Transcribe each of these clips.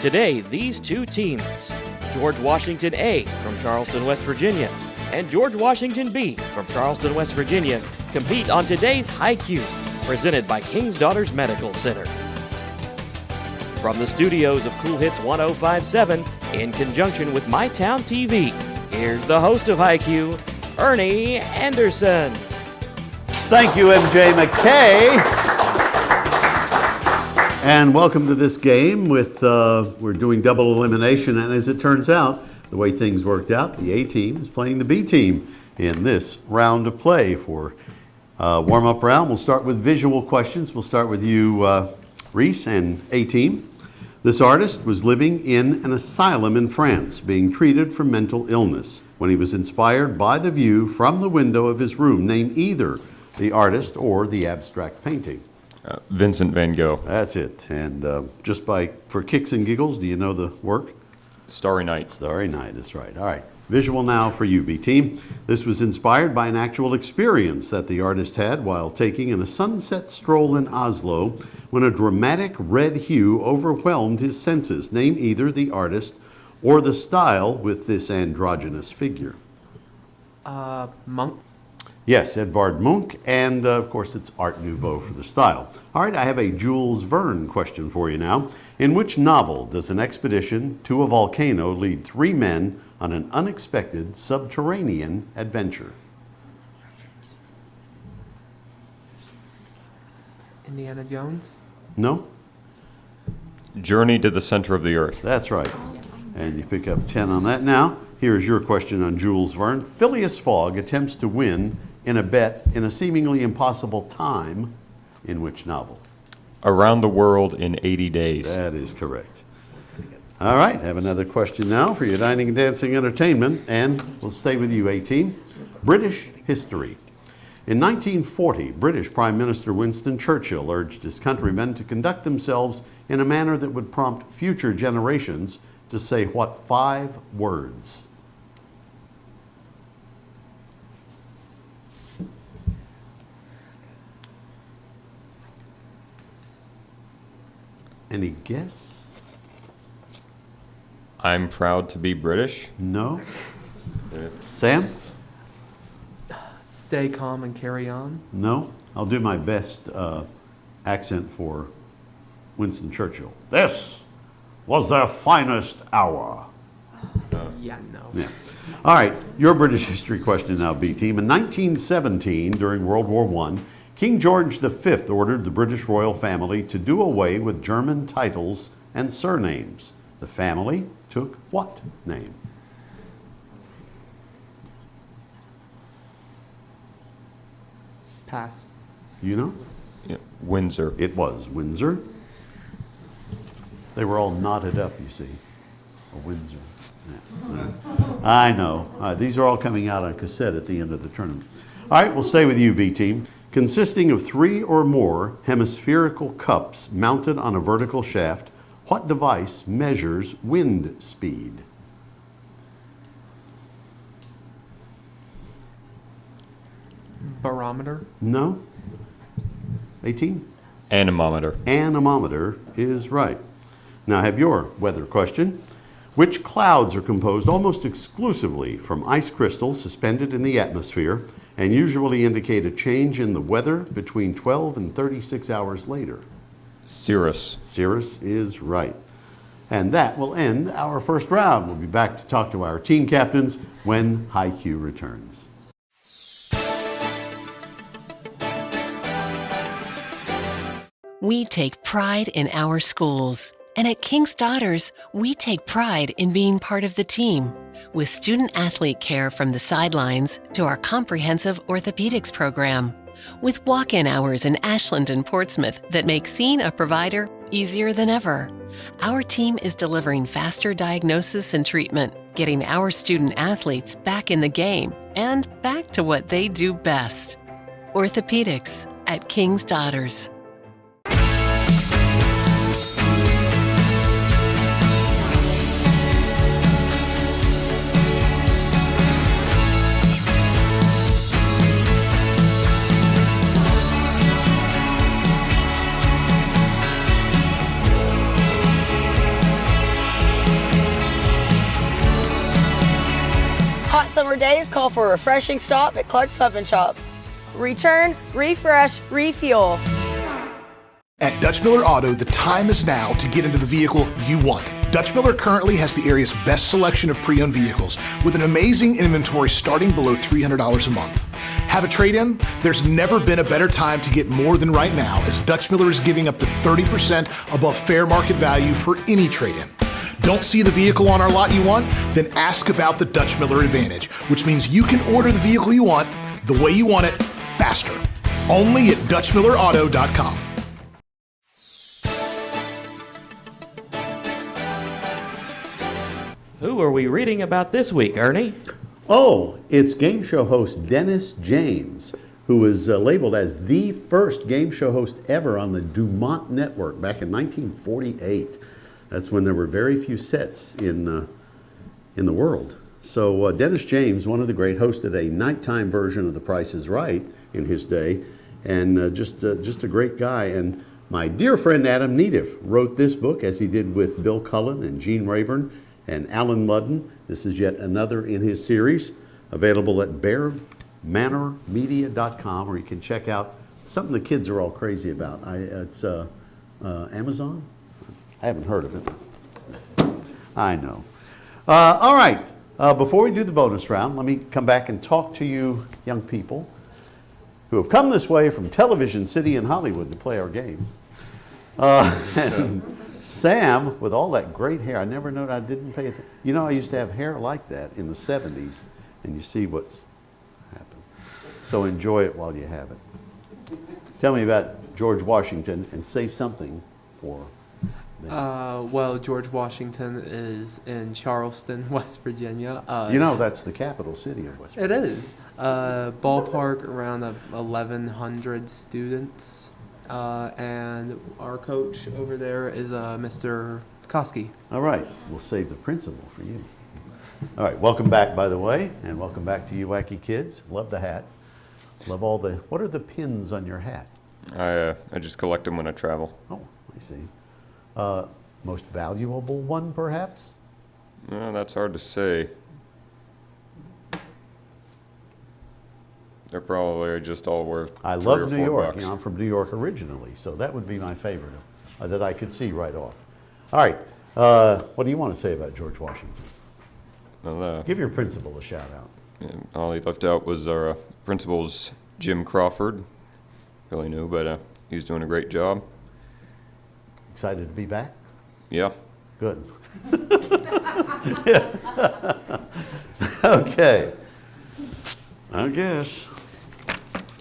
Today, these two teams, George Washington A from Charleston, West Virginia, and George Washington B from Charleston, West Virginia, compete on today's HiQ, presented by King's Daughters Medical Center. From the studios of Cool Hits 105.7, in conjunction with MyTown TV, here's the host of HiQ, Ernie Anderson. Thank you, MJ McKay. And welcome to this game with, we're doing double elimination, and as it turns out, the way things worked out, the A team is playing the B team in this round of play. For warm-up round, we'll start with visual questions. We'll start with you, Reese, and A team. This artist was living in an asylum in France, being treated for mental illness. When he was inspired by the view from the window of his room, name either the artist or the abstract painting. Vincent van Gogh. That's it. And for kicks and giggles, do you know the work? Starry Night. Starry Night is right. All right. Visual now for you, B team. This was inspired by an actual experience that the artist had while taking a sunset stroll in Oslo when a dramatic red hue overwhelmed his senses. Name either the artist or the style with this androgynous figure. Munch. Yes, Edvard Munch, and of course it's Art Nouveau for the style. All right, I have a Jules Verne question for you now. In which novel does an expedition to a volcano lead three men on an unexpected subterranean adventure? Indiana Jones. No? Journey to the Center of the Earth. That's right. And you pick up 10 on that. Now, here's your question on Jules Verne. Phileas Fogg attempts to win in a bet in a seemingly impossible time in which novel? Around the World in 80 Days. That is correct. All right, I have another question now for your dining and dancing entertainment, and we'll stay with you, A-Team. British history. In 1940, British Prime Minister Winston Churchill urged his countrymen to conduct themselves in a manner that would prompt future generations to say what 5 words? Any guess? I'm proud to be British. No? Sam? Stay calm and carry on. No? I'll do my best accent for Winston Churchill. This was their finest hour. Yeah, no. Yeah. All right, your British history question now, B-Team. In 1917, during World War I, King George V ordered the British royal family to do away with German titles and surnames. The family took what name? Pass. You know? Yeah, Windsor. It was Windsor. They were all knotted up, you see. A Windsor. Yeah. I know. These are all coming out on cassette at the end of the tournament. All right, we'll stay with you, B-Team. Consisting of 3 or more hemispherical cups mounted on a vertical shaft, what device measures wind speed? Barometer. No? 18? Anemometer. Anemometer is right. Now I have your weather question. Which clouds are composed almost exclusively from ice crystals suspended in the atmosphere and usually indicate a change in the weather between 12 and 36 hours later? Cirrus. Cirrus is right. And that will end our first round. We'll be back to talk to our team captains when HiQ returns. We take pride in our schools. And at King's Daughters, we take pride in being part of the team. With student-athlete care from the sidelines to our comprehensive orthopedics program. With walk-in hours in Ashland and Portsmouth that make seeing a provider easier than ever. Our team is delivering faster diagnosis and treatment, getting our student-athletes back in the game and back to what they do best. Orthopedics at King's Daughters. more days, call for a refreshing stop at Clark's Pump and Shop. Return, refresh, refuel. At Dutch Miller Auto, the time is now to get into the vehicle you want. Dutch Miller currently has the area's best selection of pre-owned vehicles with an amazing inventory starting below $300 a month. Have a trade-in? There's never been a better time to get more than right now, as Dutch Miller is giving up to 30% above fair market value for any trade-in. Don't see the vehicle on our lot you want? Then ask about the Dutch Miller Advantage, which means you can order the vehicle you want, the way you want it, faster. Only at DutchMillerAuto.com. Who are we reading about this week, Ernie? Oh, it's game show host Dennis James, who was labeled as the first game show host ever on the Dumont Network back in 1948. That's when there were very few sets in the world. So Dennis James, one of the great, hosted a nighttime version of The Price is Right in his day, and just a great guy. And my dear friend Adam Neediff wrote this book, as he did with Bill Cullen and Gene Rayburn and Alan Ludden. This is yet another in his series, available at bearmanormedia.com, where you can check out something the kids are all crazy about. It's Amazon? I haven't heard of it. I know. All right, before we do the bonus round, let me come back and talk to you young people who have come this way from Television City in Hollywood to play our game. And Sam, with all that great hair, I never know, I didn't pay attention. You know, I used to have hair like that in the 70s, and you see what's happened. So enjoy it while you have it. Tell me about George Washington and save something for them. Well, George Washington is in Charleston, West Virginia. You know, that's the capital city of West Virginia. It is. Ballpark around 1,100 students. And our coach over there is Mr. Koski. All right, we'll save the principal for you. All right, welcome back, by the way, and welcome back to you wacky kids. Love the hat. Love all the, what are the pins on your hat? I just collect them when I travel. Oh, I see. Most valuable one, perhaps? That's hard to say. They're probably just all worth I $3 or love New $4 York. bucks. You know, I'm from New York originally, so that would be my favorite that I could see right off. All right, what do you want to say about George Washington? Well, Give your principal a shout out. and all he left out was our principal's Jim Crawford. Really new, but he's doing a great job. Excited to be back? Yeah. Good. Okay. I guess.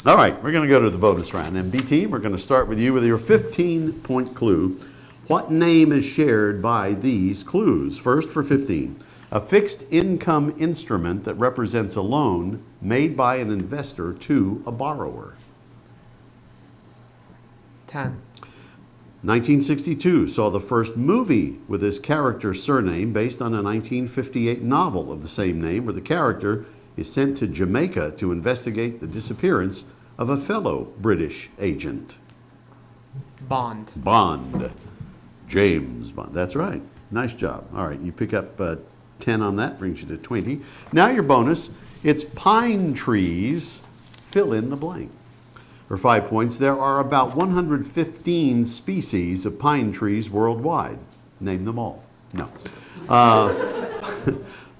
All right, we're going to go to the bonus round. And B team, we're going to start with you with your 15-point clue. What name is shared by these clues? First for 15. A fixed income instrument that represents a loan made by an investor to a borrower. 10. 1962 saw the first movie with this character's surname based on a 1958 novel of the same name, where the character is sent to Jamaica to investigate the disappearance of a fellow British agent. Bond. Bond. James Bond. That's right. Nice job. All right, you pick up 10 on that, brings you to 20. Now your bonus, it's pine trees, fill in the blank. For 5 points, there are about 115 species of pine trees worldwide. Name them all. No.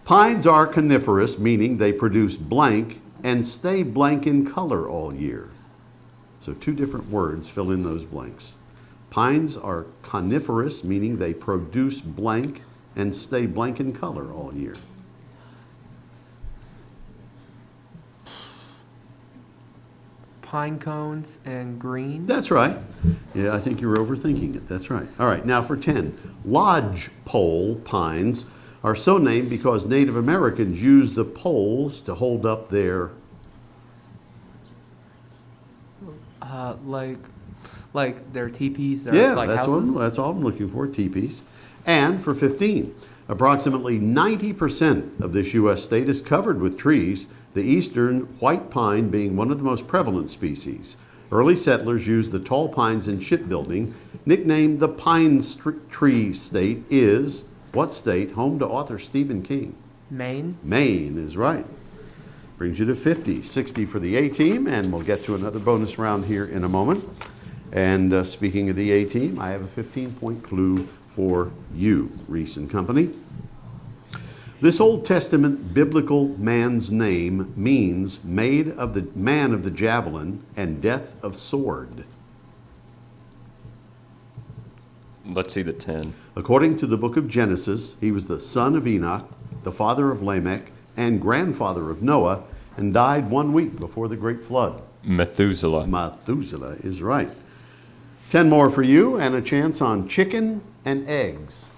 Pines are coniferous, meaning they produce blank and stay blank in color all year. So 2 different words, fill in those blanks. Pines are coniferous, meaning they produce blank and stay blank in color all year. Pine cones and green. That's right. Yeah, I think you're overthinking it. That's right. All right, now for 10. Lodgepole pines are so named because Native Americans used the poles to hold up their... Like their teepees. Their, Yeah, like that's houses. that's all I'm looking for, teepees. And for 15, approximately 90% of this U.S. state is covered with trees, the eastern white pine being one of the most prevalent species. Early settlers used the tall pines in shipbuilding. Nicknamed the Pine Tree State is, what state, home to author Stephen King? Maine. Maine is right. Brings you to 50. 60 for the A team, and we'll get to another bonus round here in a moment. And speaking of the A team, I have a 15-point clue for you, Reese and Company. This Old Testament biblical man's name means made of the man of the javelin and death of sword. Let's see the 10. According to the book of Genesis, he was the son of Enoch, the father of Lamech, and grandfather of Noah, and died 1 week before the great flood. Methuselah. Methuselah is right. 10 more for you, and a chance on chicken and eggs.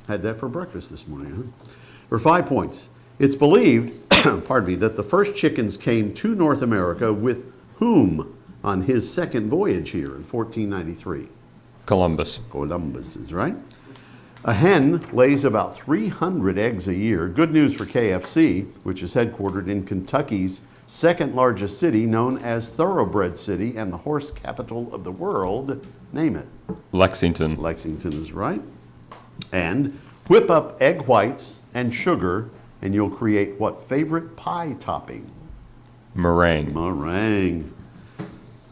Had that for breakfast this morning, huh? For 5 points. It's believed, pardon me, that the first chickens came to North America with whom on his second voyage here in 1493? Columbus. Columbus is right. A hen lays about 300 eggs a year. Good news for KFC, which is headquartered in Kentucky's second largest city, known as Thoroughbred City and the horse capital of the world. Name it. Lexington. Lexington is right. And whip up egg whites and sugar, and you'll create what favorite pie topping? Meringue. Meringue.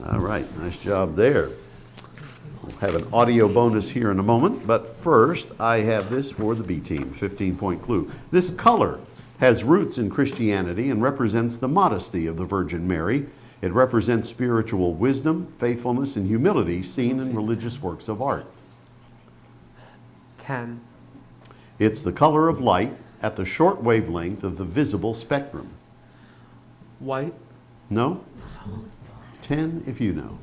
All right, nice job there. We'll have an audio bonus here in a moment, but first I have this for the B team, 15-point clue. This color has roots in Christianity and represents the modesty of the Virgin Mary. It represents spiritual wisdom, faithfulness, and humility seen in religious works of art. 10. It's the color of light at the short wavelength of the visible spectrum. White. No? 10 if you know.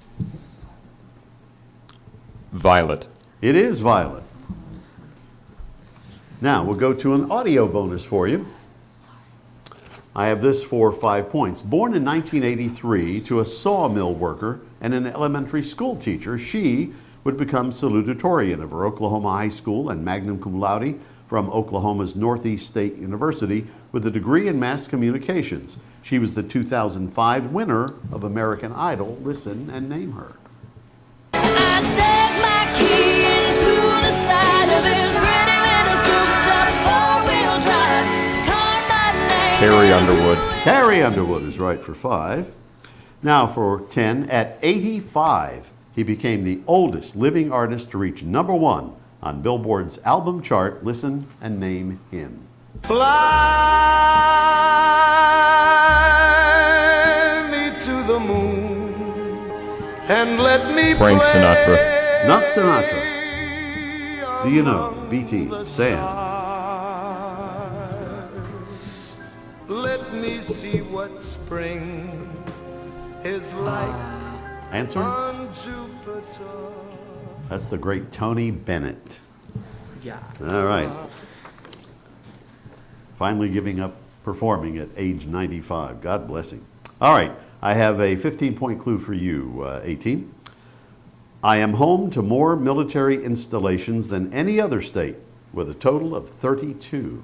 Violet. It is violet. Now we'll go to an audio bonus for you. I have this for 5 points. Born in 1983 to a sawmill worker and an elementary school teacher, she would become salutatorian of her Oklahoma high school and magna cum laude from Oklahoma's Northeast State University with a degree in mass communications. She was the 2005 winner of American Idol. Listen and name her. Carrie Underwood. Carrie Underwood is right for 5. Now for 10, at 85, he became the oldest living artist to reach #1 on Billboard's album chart. Listen and name him. Fly me to the moon and let me Frank play Sinatra. Not Sinatra. Do you know? B team, Sam. Let me see what spring is like Answer? on Jupiter. That's the great Tony Bennett. Yeah. All right. Finally giving up performing at age 95. God bless him. All right. I have a 15-point clue for you, A-Team. I am home to more military installations than any other state, with a total of 32.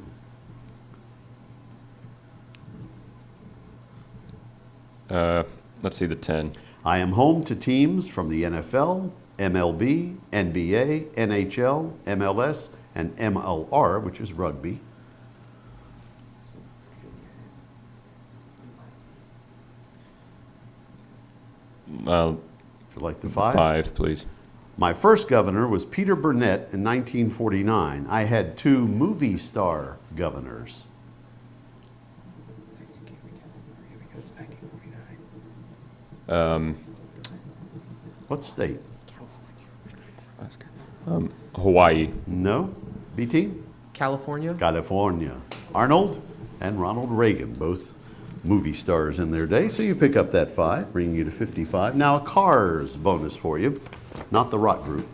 Let's see the 10. I am home to teams from the NFL, MLB, NBA, NHL, MLS, and MLR, which is rugby. Would you like the 5? 5, please. My first governor was Peter Burnett in 1949. I had 2 movie star governors. What state? Hawaii. No? BT? California. California. Arnold and Ronald Reagan, both movie stars in their day. So you pick up that 5, bringing you to 55. Now a Cars bonus for you, not the rock group.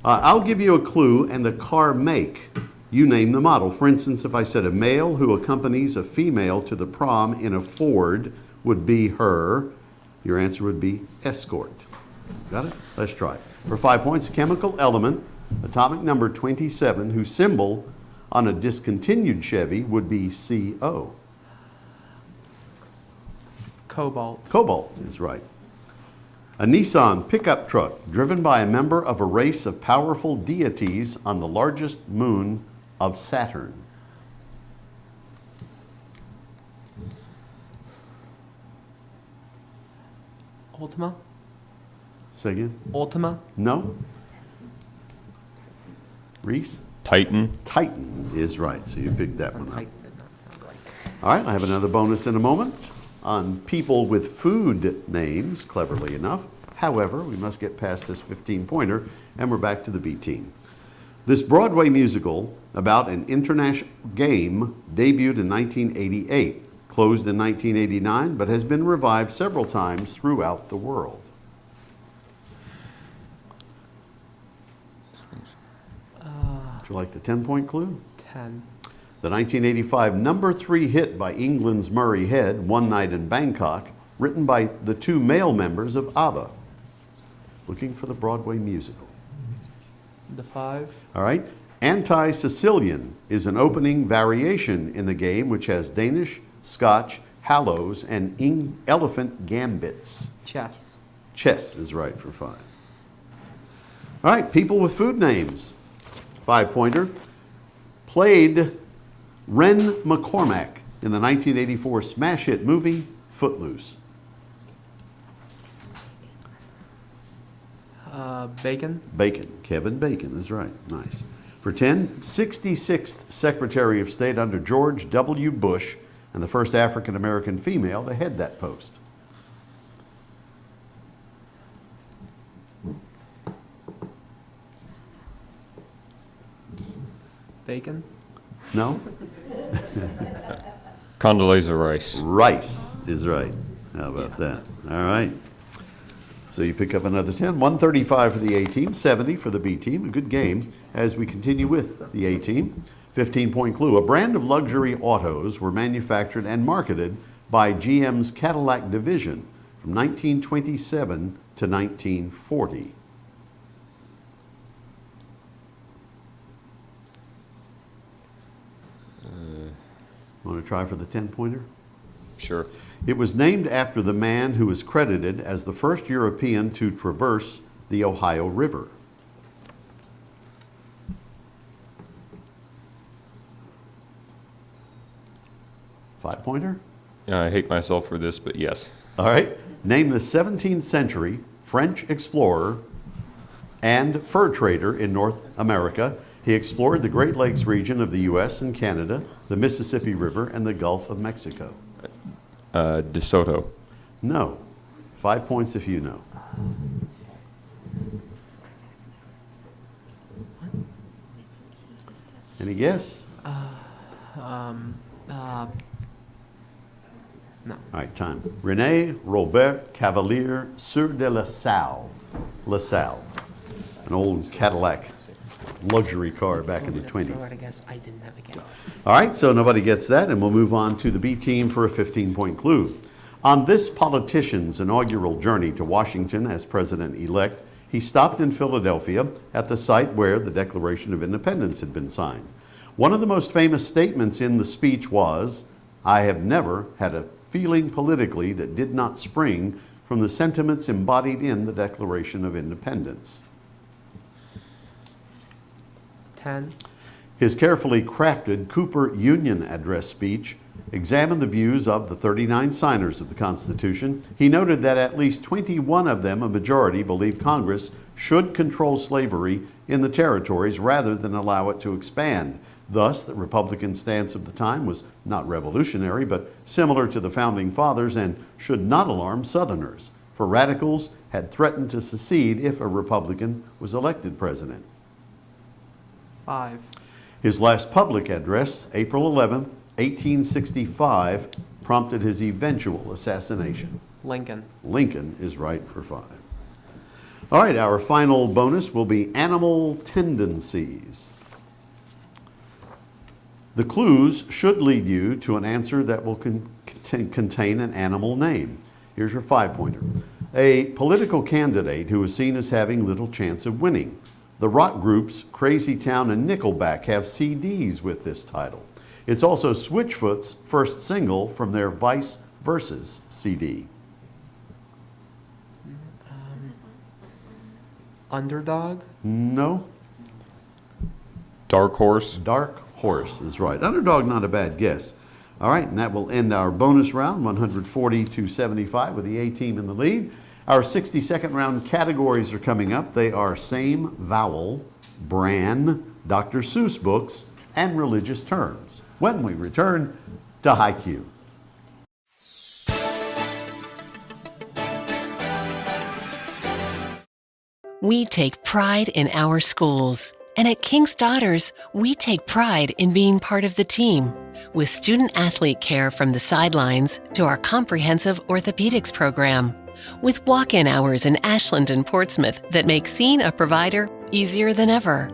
I'll give you a clue and a car make. You name the model. For instance, if I said a male who accompanies a female to the prom in a Ford would be her, your answer would be Escort. Got it? Let's try. For 5 points, a chemical element, atomic number 27, whose symbol on a discontinued Chevy would be CO. Cobalt. Cobalt is right. A Nissan pickup truck driven by a member of a race of powerful deities on the largest moon of Saturn. Ultima? Say again? Ultima? No? Reese? Titan. Titan is right, so you picked that one up. Titan did not sound right. All right, I have another bonus in a moment on people with food names, cleverly enough. However, we must get past this 15-pointer, and we're back to the B team. This Broadway musical about an international game debuted in 1988, closed in 1989, but has been revived several times throughout the world. Would you like the 10-point clue? 10. The 1985 number 3 hit by England's Murray Head, One Night in Bangkok, written by the 2 male members of ABBA. Looking for the Broadway musical. The 5. All right. Anti-Sicilian is an opening variation in the game which has Danish, Scotch, Hallows, and elephant gambits. Chess. Chess is right for 5. All right, people with food names. 5-pointer. Played Ren McCormack in the 1984 smash hit movie Footloose. Bacon. Bacon. Kevin Bacon is right. Nice. For 10, 66th Secretary of State under George W. Bush and the first African American female to head that post. Bacon. No? Condoleezza Rice. Rice is right. How about that? All right. So you pick up another 10. 135 for the A team, 70 for the B team. A good game as we continue with the A team. 15-point clue. A brand of luxury autos were manufactured and marketed by GM's Cadillac division from 1927 to 1940. Want to try for the 10-pointer? Sure. It was named after the man who is credited as the first European to traverse the Ohio River. Five-pointer? I hate myself for this, but yes. All right. Name the 17th century French explorer and fur trader in North America. He explored the Great Lakes region of the U.S. and Canada, the Mississippi River, and the Gulf of Mexico. De Soto. No. 5 points if you know. Any guess? No. All right, time. René Robert Cavalier Sur de La Salle. La Salle. An old Cadillac luxury car back in the 20s. I guess I didn't have a guess. All right, so nobody gets that, and we'll move on to the B team for a 15-point clue. On this politician's inaugural journey to Washington as president-elect, he stopped in Philadelphia at the site where the Declaration of Independence had been signed. One of the most famous statements in the speech was, "I have never had a feeling politically that did not spring from the sentiments embodied in the Declaration of Independence." 10. His carefully crafted Cooper Union Address speech examined the views of the 39 signers of the Constitution. He noted that at least 21 of them, a majority, believed Congress should control slavery in the territories rather than allow it to expand. Thus, the Republican stance of the time was not revolutionary, but similar to the Founding Fathers and should not alarm Southerners, for radicals had threatened to secede if a Republican was elected president. 5. His last public address, April 11, 1865, prompted his eventual assassination. Lincoln. Lincoln is right for 5. All right, our final bonus will be animal tendencies. The clues should lead you to an answer that will contain an animal name. Here's your 5-pointer. A political candidate who is seen as having little chance of winning. The rock groups Crazy Town and Nickelback have CDs with this title. It's also Switchfoot's first single from their Vice Versus CD. Underdog? No. Dark Horse. Dark Horse is right. Underdog, not a bad guess. All right, and that will end our bonus round, 140 to 75 with the A team in the lead. Our 60-second round categories are coming up. They are same vowel, Bran, Dr. Seuss books, and religious terms. When we return to HiQ. We take pride in our schools. And at King's Daughters, we take pride in being part of the team. With student-athlete care from the sidelines to our comprehensive orthopedics program. With walk-in hours in Ashland and Portsmouth that make seeing a provider easier than ever.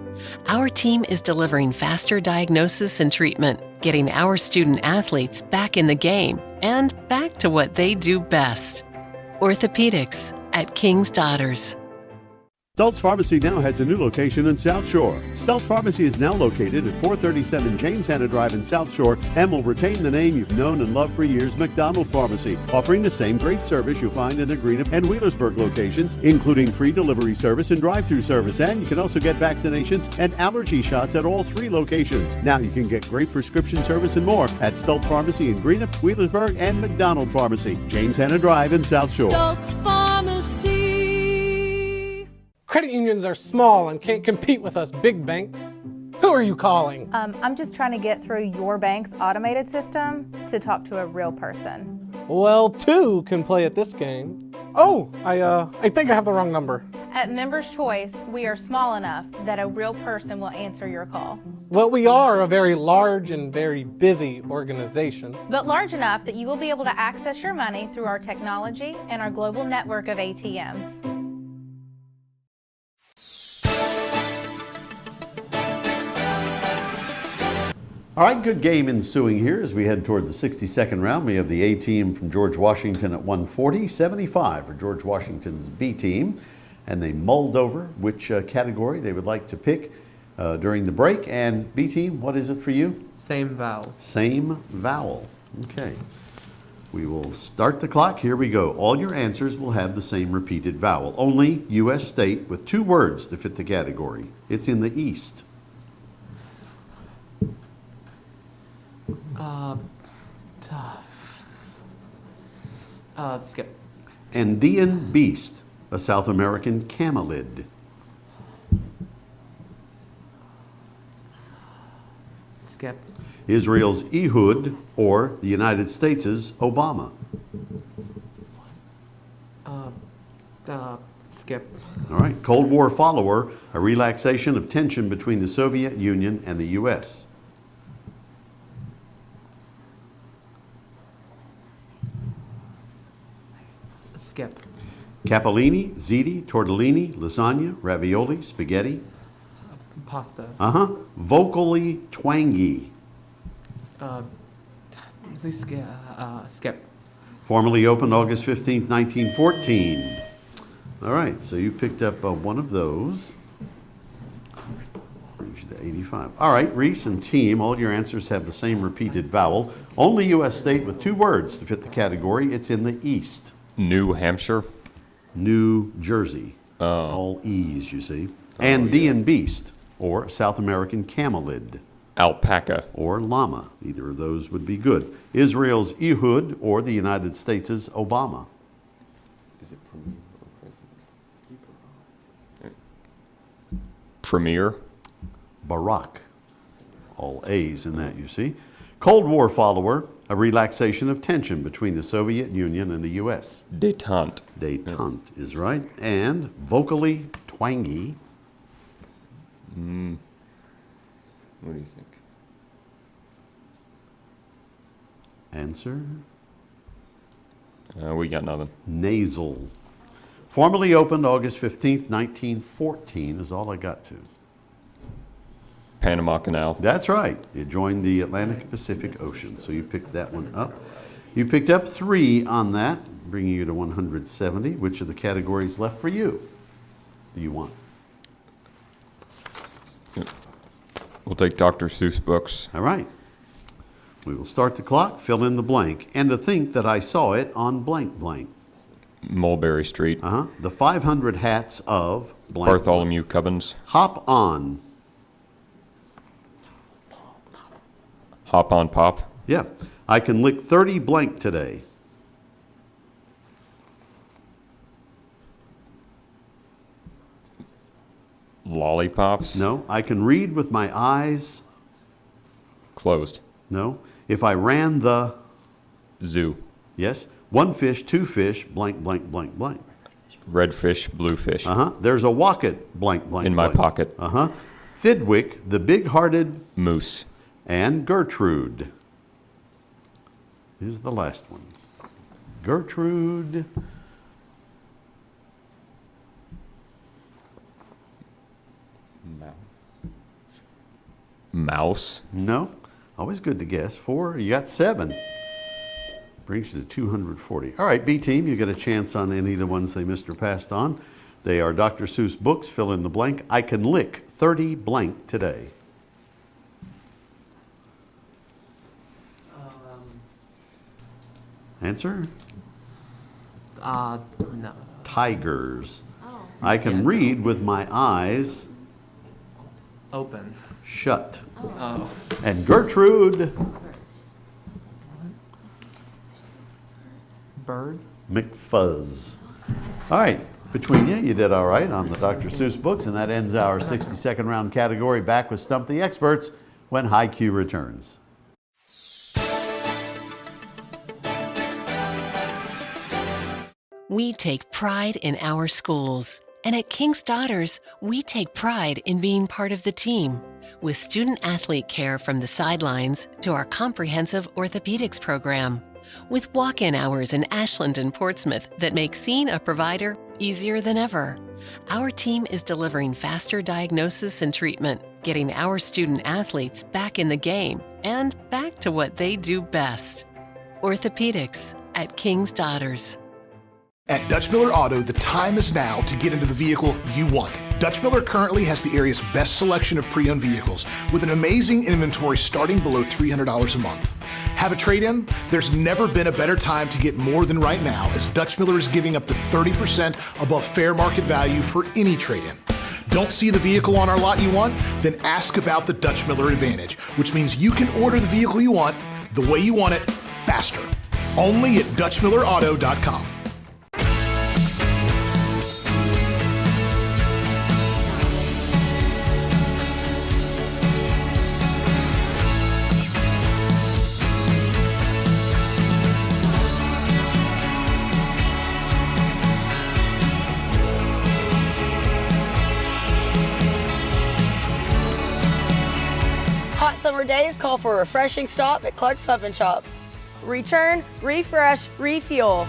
Our team is delivering faster diagnosis and treatment, getting our student-athletes back in the game and back to what they do best. Orthopedics at King's Daughters. Stultz Pharmacy now has a new location in South Shore. Stultz Pharmacy is now located at 437 James Hanna Drive in South Shore and will retain the name you've known and loved for years, McDonald Pharmacy, offering the same great service you'll find in the Greenup and Wheelersburg locations, including free delivery service and drive-through service. And you can also get vaccinations and allergy shots at all 3 locations. Now you can get great prescription service and more at Stultz Pharmacy in Greenup, Wheelersburg, and McDonald Pharmacy, James Hanna Drive in South Shore. Stultz Pharmacy. Credit unions are small and can't compete with us big banks. Who are you calling? I'm just trying to get through your bank's automated system to talk to a real person. Well, 2 can play at this game. Oh, I think I have the wrong number. At Members Choice, we are small enough that a real person will answer your call. Well, we are a very large and very busy organization. But large enough that you will be able to access your money through our technology and our global network of ATMs. All right, good game ensuing here as we head toward the 62nd round. We have the A team from George Washington at 140, 75 for George Washington's B team. And they mulled over which category they would like to pick during the break. And B team, what is it for you? Same vowel. Same vowel. Okay. We will start the clock. Here we go. All your answers will have the same repeated vowel. Only U.S. state with 2 words to fit the category. It's in the East. Skip. Andean beast, a South American camelid. Skip. Israel's Ehud, or the United States' Obama. Skip. All right. Cold War follower, a relaxation of tension between the Soviet Union and the U.S. Skip. Capellini, ziti, tortellini, lasagna, ravioli, spaghetti. Pasta. Vocally twangy. Skip. Formerly opened August 15th, 1914. All right, so you picked up one of those. Brings you to 85. All right, Reese and team, all your answers have the same repeated vowel. Only U.S. state with 2 words to fit the category. It's in the East. New Hampshire. New Jersey. All E's, you see. Andean beast, or South American camelid. Alpaca. Or llama. Either of those would be good. Israel's Ehud, or the United States' Obama. Is it Premier? Barack. All A's in that, you see. Cold War follower, a relaxation of tension between the Soviet Union and the U.S. Détente. Détente is right. And vocally twangy. What do you think? Answer? We got nothing. Nasal. Formally opened August 15th, 1914 is all I got to. Panama Canal. That's right. It joined the Atlantic Pacific Ocean, so you picked that one up. You picked up 3 on that, bringing you to 170. Which of the categories left for you do you want? We'll take Dr. Seuss books. All right. We will start the clock, fill in the blank, and to think that I saw it on blank blank. Mulberry Street. The 500 hats of blank. Bartholomew Cubbins. Hop on. Hop on Pop. Yeah. I can lick 30 blank today. Lollipops? No. I can read with my eyes. Closed. No. If I ran the Zoo. Yes. One fish, two fish, blank, blank, blank, blank. Red fish, blue fish. There's a wocket, blank, blank, In my blank. pocket. Thidwick, the big-hearted Moose. And Gertrude is the last one. Gertrude. Mouse. No. Always good to guess. 4. You got 7. Brings you to 240. All right, B team, you get a chance on any of the ones they missed or passed on. They are Dr. Seuss books. Fill in the blank. I can lick 30 blank today. Answer? No. Tigers. I can read with my eyes Open. shut. Oh. And Gertrude. Bird. McFuzz. All right, between you did all right on the Dr. Seuss books, and that ends our 60-second round category. Back with Stump the Experts when High Q returns. We take pride in our schools. And at King's Daughters, we take pride in being part of the team. With student-athlete care from the sidelines to our comprehensive orthopedics program. With walk-in hours in Ashland and Portsmouth that make seeing a provider easier than ever. Our team is delivering faster diagnosis and treatment, getting our student-athletes back in the game and back to what they do best. Orthopedics at King's Daughters. At Dutch Miller Auto, the time is now to get into the vehicle you want. Dutch Miller currently has the area's best selection of pre-owned vehicles with an amazing inventory starting below $300 a month. Have a trade-in? There's never been a better time to get more than right now, as Dutch Miller is giving up to 30% above fair market value for any trade-in. Don't see the vehicle on our lot you want? Then ask about the Dutch Miller Advantage, which means you can order the vehicle you want, the way you want it, faster. Only at DutchMillerAuto.com. Hot summer days call for a refreshing stop at Clark's Pub and Shop. Return, refresh, refuel.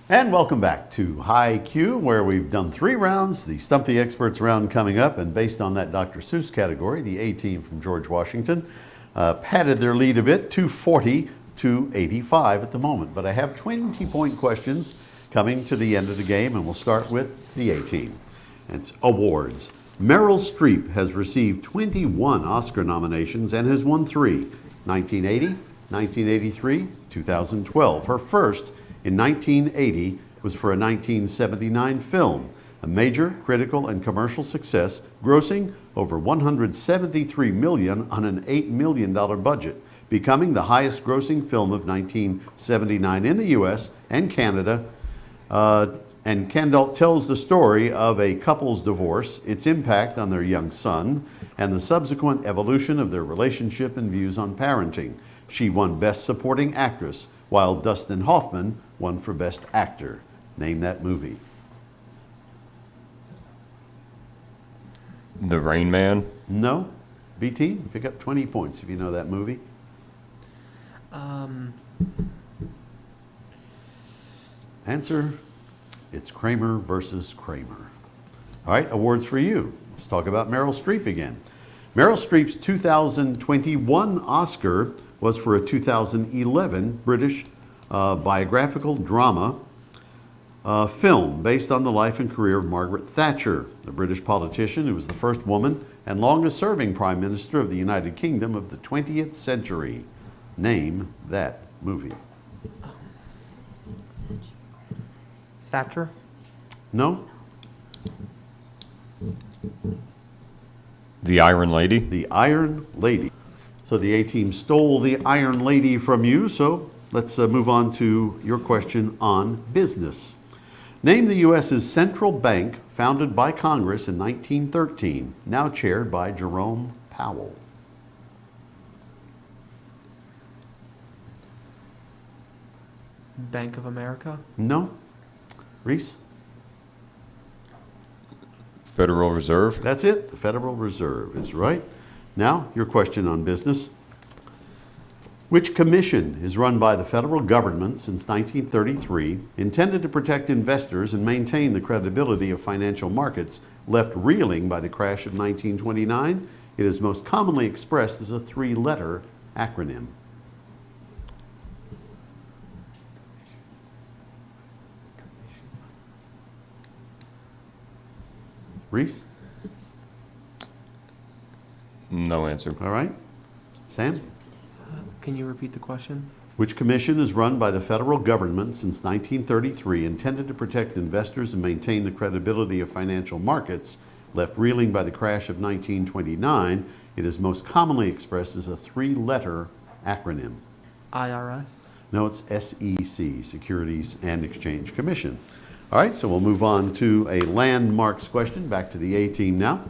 And welcome back to High Q, where we've done 3 rounds, the Stump the Experts round coming up, and based on that Dr. Seuss category, the A team from George Washington padded their lead a bit, 240 to 85 at the moment. But I have 20-point questions coming to the end of the game, and we'll start with the A team. It's awards. Meryl Streep has received 21 Oscar nominations and has won 3: 1980, 1983, 2012. Her first in 1980 was for a 1979 film, a major critical and commercial success, grossing over $173 million on an $8 million budget, becoming the highest grossing film of 1979 in the US and Canada. And Kendall tells the story of a couple's divorce, its impact on their young son, and the subsequent evolution of their relationship and views on parenting. She won Best Supporting Actress, while Dustin Hoffman won for Best Actor. Name that movie. The Rain Man? No. BT, pick up 20 points if you know that movie. Answer, it's Kramer versus Kramer. All right, awards for you. Let's talk about Meryl Streep again. Meryl Streep's 2021 Oscar was for a 2011 British biographical drama film based on the life and career of Margaret Thatcher, a British politician who was the first woman and longest serving Prime Minister of the United Kingdom of the 20th century. Name that movie. Thatcher? No? The Iron Lady? The Iron Lady. So the A-team stole the Iron Lady from you, so let's move on to your question on business. Name the U.S.'s central bank founded by Congress in 1913, now chaired by Jerome Powell. Bank of America? No. Reese? Federal Reserve? That's it. The Federal Reserve is right. Now, your question on business. Which commission is run by the federal government since 1933, intended to protect investors and maintain the credibility of financial markets left reeling by the crash of 1929? It is most commonly expressed as a three-letter acronym. Reese? No answer. All right. Sam? Can you repeat the question? Which commission is run by the federal government since 1933, intended to protect investors and maintain the credibility of financial markets left reeling by the crash of 1929? It is most commonly expressed as a three-letter acronym. IRS? No, it's SEC, Securities and Exchange Commission. All right, so we'll move on to a landmarks question. Back to the A-team now.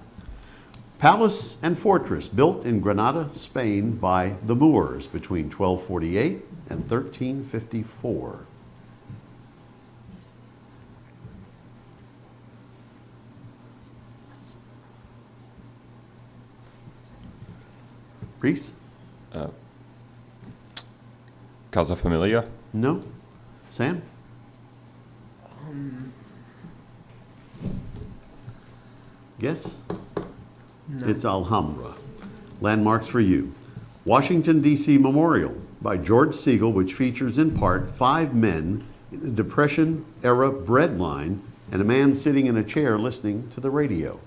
Palace and fortress built in Granada, Spain by the Moors between 1248 and 1354. Reese? Casa Familia? No. Sam? Guess? No. It's Alhambra. Landmarks for you. Washington, D.C. Memorial by George Siegel, which features in part 5 men in a Depression-era bread line and a man sitting in a chair listening to the radio.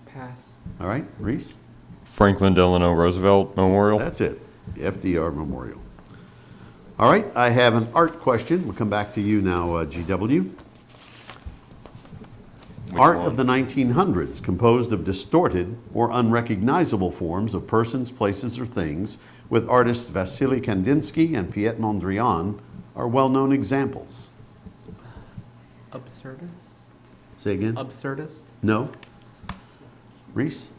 Pass. All right, Reese? Franklin Delano Roosevelt Memorial? That's it, the FDR Memorial. All right, I have an art question. We'll come back to you now, GW. Art of the 1900s, composed of distorted or unrecognizable forms of persons, places, or things, with artists Vasily Kandinsky and Piet Mondrian, are well-known examples. Absurdist? Say again? Absurdist? No. Reese?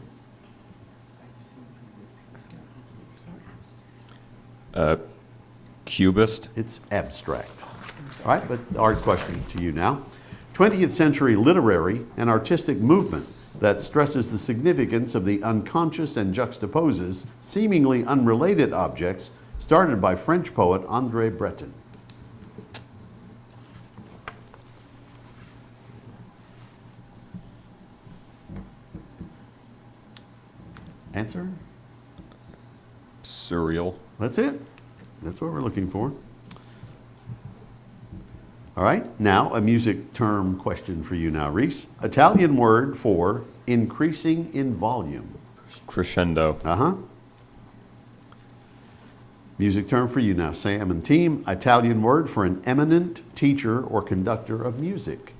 Cubist? It's abstract. All right, but art question to you now. 20th century literary and artistic movement that stresses the significance of the unconscious and juxtaposes seemingly unrelated objects started by French poet André Breton. Answer? Surreal. That's it. That's what we're looking for. All right, now a music term question for you now, Reese. Italian word for increasing in volume. Crescendo. Uh-huh. Music term for you now, Sam and team. Italian word for an eminent teacher or conductor of music.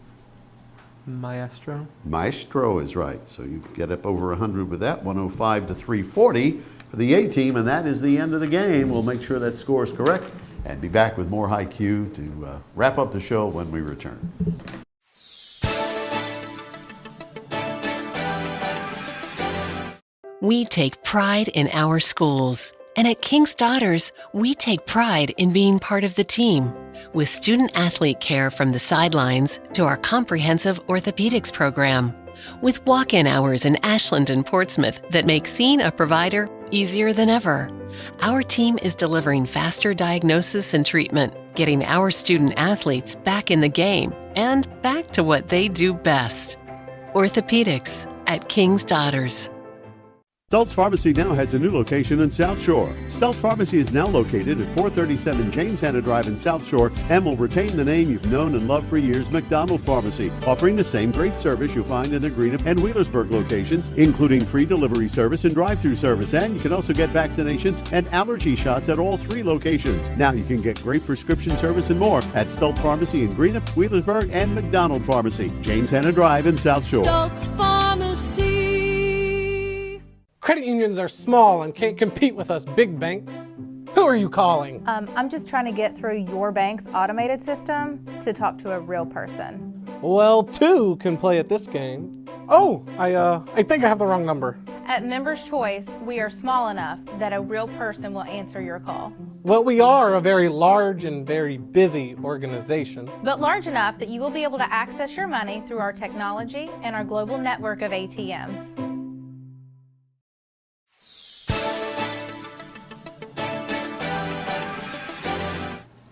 Maestro. Maestro is right. So you get up over 100 with that, 105 to 340 for the A-team, and that is the end of the game. We'll make sure that score is correct and be back with more High Q to wrap up the show when we return. We take pride in our schools. And at King's Daughters, we take pride in being part of the team. With student-athlete care from the sidelines to our comprehensive orthopedics program. With walk-in hours in Ashland and Portsmouth that make seeing a provider easier than ever. Our team is delivering faster diagnosis and treatment, getting our student-athletes back in the game and back to what they do best. Orthopedics at King's Daughters. Stultz Pharmacy now has a new location in South Shore. Stultz Pharmacy is now located at 437 James Hanna Drive in South Shore and will retain the name you've known and loved for years, McDonald Pharmacy, offering the same great service you'll find in the Greenup and Wheelersburg locations, including free delivery service and drive-through service. And you can also get vaccinations and allergy shots at all 3 locations. Now you can get great prescription service and more at Stultz Pharmacy in Greenup, Wheelersburg, and McDonald Pharmacy, James Hanna Drive in South Shore. Stultz Pharmacy. Credit unions are small and can't compete with us big banks. Who are you calling? I'm just trying to get through your bank's automated system to talk to a real person. Well, two can play at this game. Oh, I think I have the wrong number. At Members Choice, we are small enough that a real person will answer your call. Well, we are a very large and very busy organization. But large enough that you will be able to access your money through our technology and our global network of ATMs.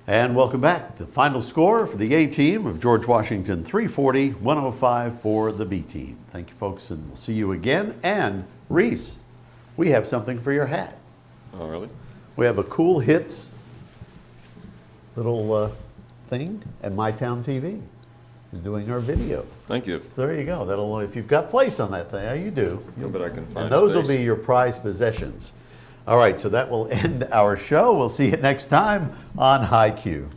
And welcome back. The final score for the A team of George Washington 340, 105 for the B team. Thank you, folks, and we'll see you again. And Reese, we have something for your hat. Oh, really? We have a Cool Hits little thing, and MyTown TV is doing our video. Thank you. So there you go. That'll, if you've got place on that thing, you do. I bet I can find And those space. will be your prized possessions. All right, so that will end our show. We'll see you next time on High Q.